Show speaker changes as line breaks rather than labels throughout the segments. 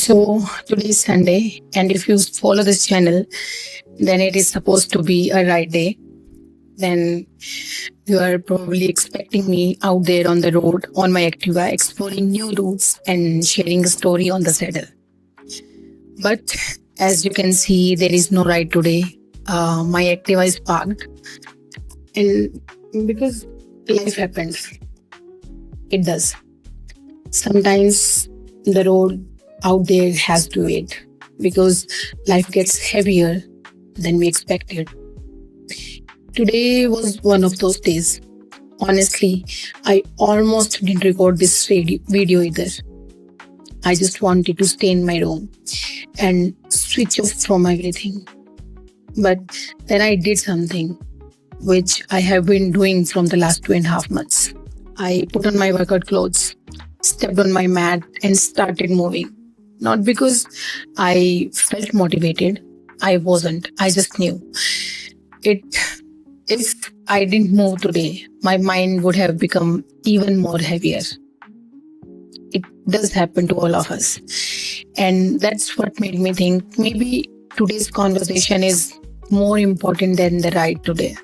So today is Sunday, and if you follow this channel, then it is supposed to be a right day. Then you are probably expecting me out there on the road on my Activa, exploring new routes and sharing a story on the saddle. But as you can see, there is no ride today. My Activa is parked, and because life happens, it does. Sometimes the road out there has to wait because life gets heavier than we expected. Today was one of those days. Honestly, I almost didn't record this video either. I just wanted to stay in my room and switch off from everything. But then I did something which I have been doing from the last 2.5 months. I put on my workout clothes, stepped on my mat, and started moving. Not because I felt motivated. I wasn't. I just knew. It. If I didn't move today, my mind would have become even more heavier. It does happen to all of us. And that's what made me think maybe today's conversation is more important than the ride today.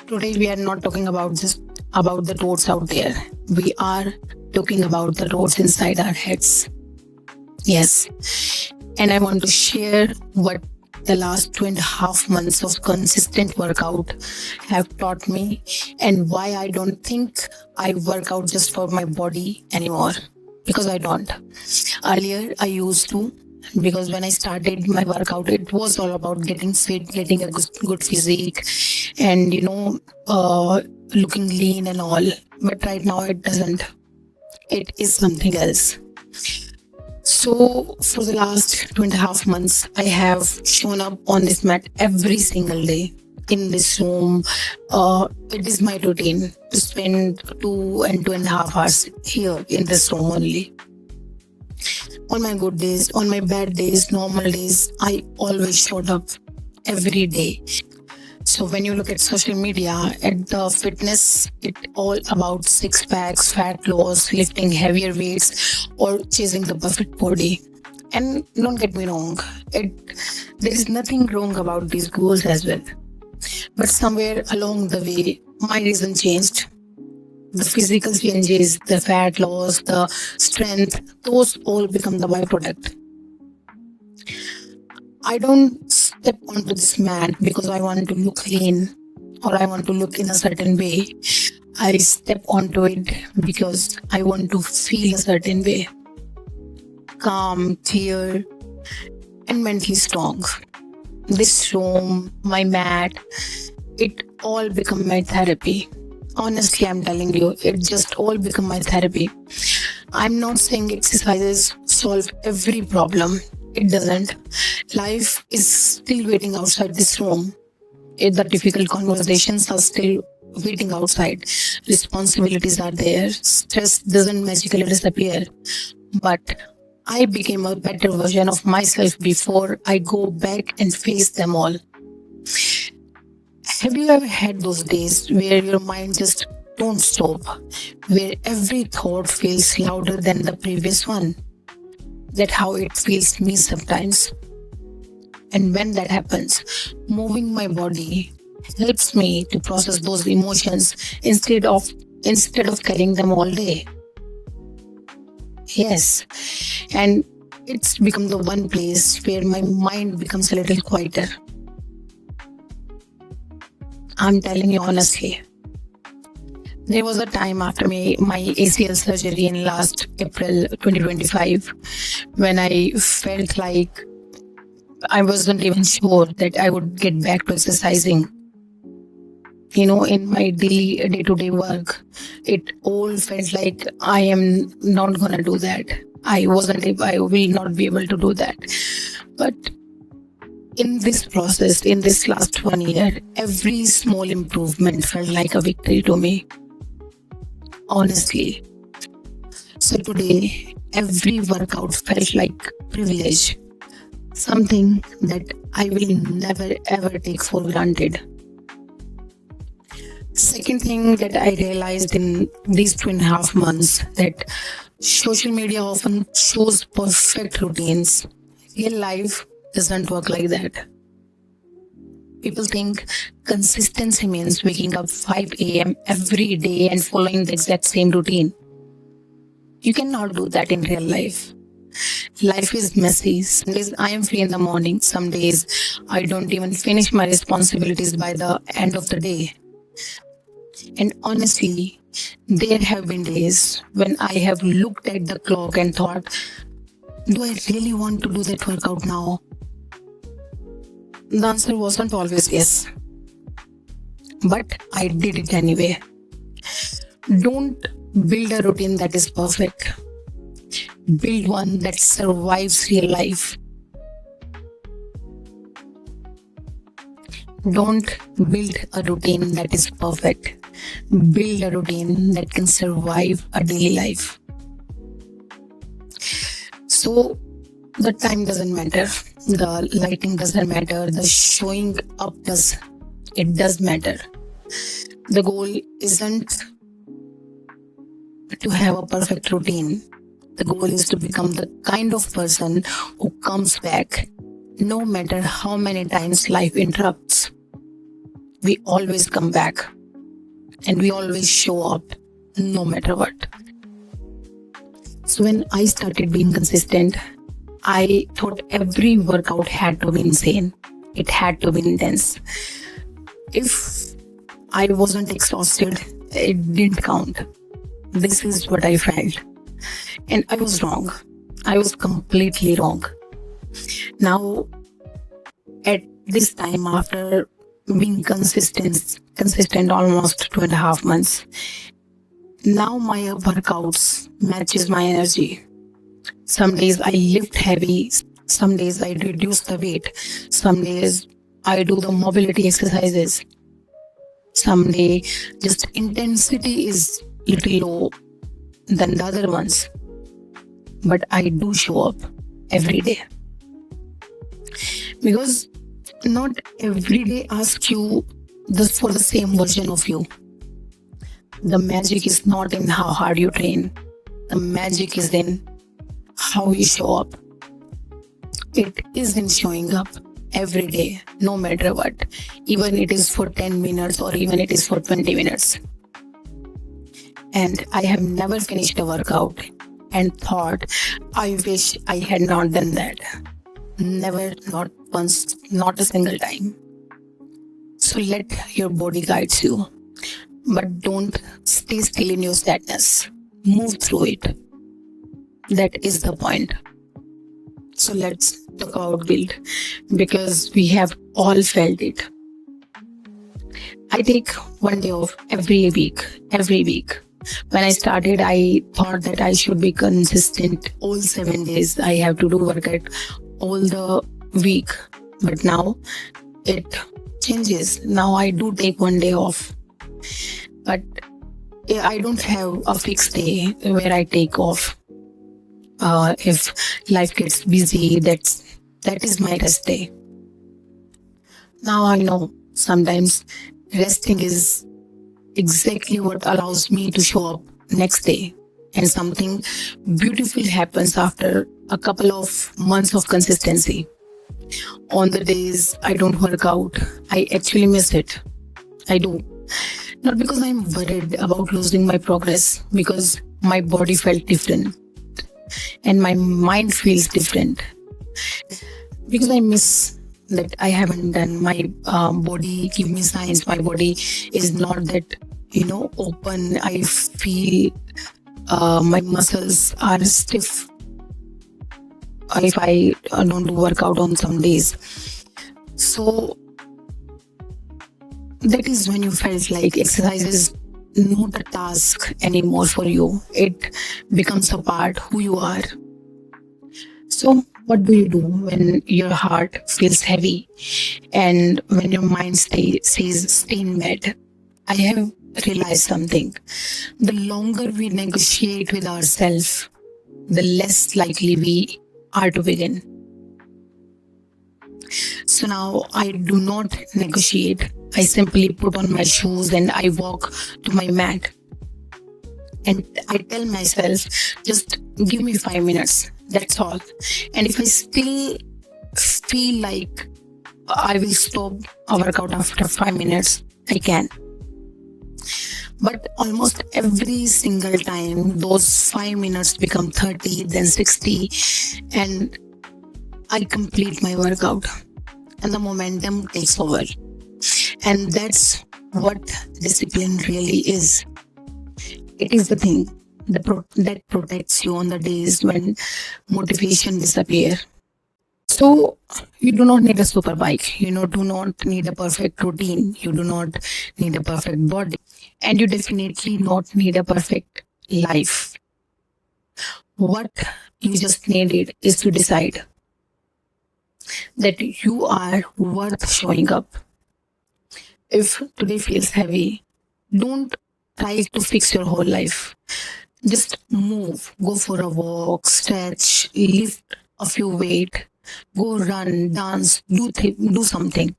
Today we are not talking about just about the roads out there. We are talking about the roads inside our heads. Yes. And I want to share what the last 2.5 months of consistent workout have taught me and why I don't think I work out just for my body anymore. Because I don't. Earlier I used to, because when I started my workout, it was all about getting fit, getting a good physique, and looking lean and all. But right now it doesn't. It is something else. So for the last 2.5 months, I have shown up on this mat every single day in this room. It is my routine to spend 2.5 hours here in this room only. On my good days, on my bad days, normal days, I always showed up every day. So when you look at social media, at the fitness, it's all about six packs, fat loss, lifting heavier weights, or chasing the perfect body. And don't get me wrong, there is nothing wrong about these goals as well. But somewhere along the way, my reason changed. The physical changes, the fat loss, the strength, those all become the byproduct. I don't step onto this mat because I want to look lean or I want to look in a certain way. I step onto it because I want to feel a certain way. Calm, clear, and mentally strong. This room, my mat, it all become my therapy. Honestly, I'm telling you, it just all become my therapy. I'm not saying exercises solve every problem. It doesn't. Life is still waiting outside this room. The difficult conversations are still waiting outside. Responsibilities are there. Stress doesn't magically disappear. But I became a better version of myself before I go back and face them all. Have you ever had those days where your mind just don't stop, where every thought feels louder than the previous one? That's how it feels me sometimes. And when that happens, moving my body helps me to process those emotions instead of carrying them all day. Yes. And it's become the one place where my mind becomes a little quieter. I'm telling you honestly. There was a time after my ACL surgery in last April 2025 when I felt like I wasn't even sure that I would get back to exercising. In my daily day-to-day work, it all felt like I am not going to do that. I will not be able to do that. But in this process, in this last 1 year, every small improvement felt like a victory to me. Honestly. So today, every workout felt like privilege. Something that I will never ever take for granted. Second thing that I realized in these 2.5 months, that Social media often shows perfect routines. Real life doesn't work like that. People think consistency means waking up 5 a.m. every day and following the exact same routine. You cannot do that in real life. Life is messy. Some days I am free in the morning. Some days I don't even finish my responsibilities by the end of the day. And honestly, there have been days when I have looked at the clock and thought, do I really want to do that workout now? The answer wasn't always yes, but I did it anyway. Don't build a routine that is perfect. Build one that survives real life. Don't build a routine that is perfect. Build a routine that can survive a daily life. So, the time doesn't matter, the lighting doesn't matter, the showing up does. It does matter. The goal isn't to have a perfect routine. The goal is to become the kind of person who comes back no matter how many times life interrupts. We always come back and we always show up no matter what. So when I started being consistent, I thought every workout had to be insane. It had to be intense. If I wasn't exhausted, it didn't count. This is what I felt. And I was wrong. I was completely wrong. Now, at this time, after being consistent almost 2.5 months, now my workouts matches my energy. Some days I lift heavy, some days I reduce the weight, some days I do the mobility exercises. Some day just intensity is little low than the other ones. But I do show up every day. Because not every day asks you for the same version of you. The magic is not in how hard you train. The magic is in how you show up. It is in showing up every day, no matter what. Even it is for 10 minutes or even it is for 20 minutes. And I have never finished a workout and thought, I wish I had not done that. Never, not once, not a single time. So let your body guide you. But don't stay still in your sadness. Move through it. That is the point. So let's talk about guilt, because we have all felt it. I take one day off every week. When I started, I thought that I should be consistent all 7 days. I have to do workout all the week. But now it changes. Now I do take one day off. But I don't have a fixed day where I take off. If life gets busy, that is my rest day. Now I know sometimes resting is exactly what allows me to show up next day, and something beautiful happens after a couple of months of consistency. On the days I don't work out, I actually miss it. I do. Not because I'm worried about losing my progress, because my body felt different and my mind feels different. Because I miss that I haven't done. My body give me signs. My body is not that open. I feel my muscles are stiff if I don't do workout on some days. So that is when you felt like exercise is not a task anymore for you. It becomes a part who you are. So what do you do when your heart feels heavy and when your mind says stay in bed? I have realized something. The longer we negotiate with ourselves, the less likely we are to begin. So now I do not negotiate. I simply put on my shoes and I walk to my mat. And I tell myself, just give me 5 minutes. That's all. And if I still feel like I will stop a workout after 5 minutes, I can. But almost every single time, those 5 minutes become 30, then 60, and I complete my workout. And the momentum takes over. And that's what discipline really is. It is the thing that protects you on the days when motivation disappears. So you do not need a super bike. Do not need a perfect routine. You do not need a perfect body. And you definitely not need a perfect life. What you just needed is to decide that you are worth showing up. If today feels heavy, don't try to fix your whole life. Just move, go for a walk, stretch, lift a few weight, go run, dance, do something.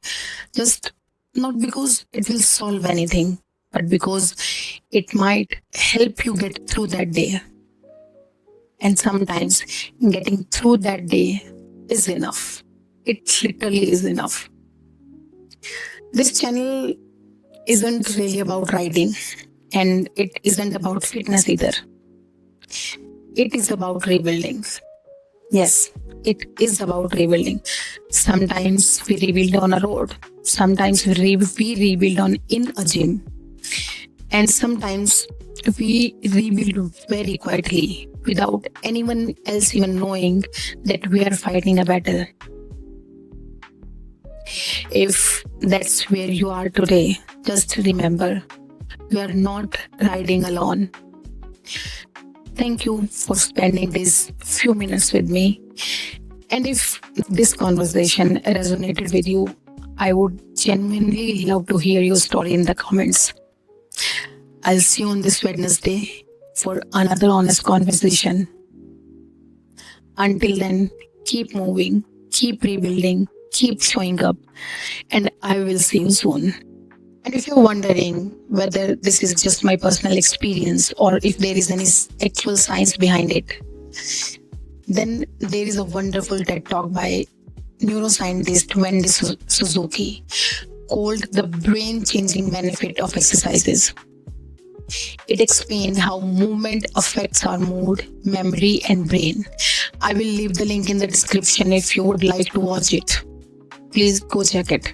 Just not because it will solve anything, but because it might help you get through that day. And sometimes getting through that day is enough. It literally is enough. This channel isn't really about riding, and it isn't about fitness either. It is about rebuilding. Yes, it is about rebuilding. Sometimes we rebuild on a road. Sometimes we rebuild in a gym. And sometimes we rebuild very quietly without anyone else even knowing that we are fighting a battle. If that's where you are today, just remember, you are not riding alone. Thank you for spending these few minutes with me. And if this conversation resonated with you, I would genuinely love to hear your story in the comments. I'll see you on this Wednesday for another honest conversation. Until then, keep moving, keep rebuilding, keep showing up, and I will see you soon. And if you're wondering whether this is just my personal experience or if there is any actual science behind it, then there is a wonderful TED Talk by neuroscientist Wendy Suzuki called The Brain-Changing Benefit of Exercises. It explains how movement affects our mood, memory, and brain. I will leave the link in the description if you would like to watch it. Please go check it.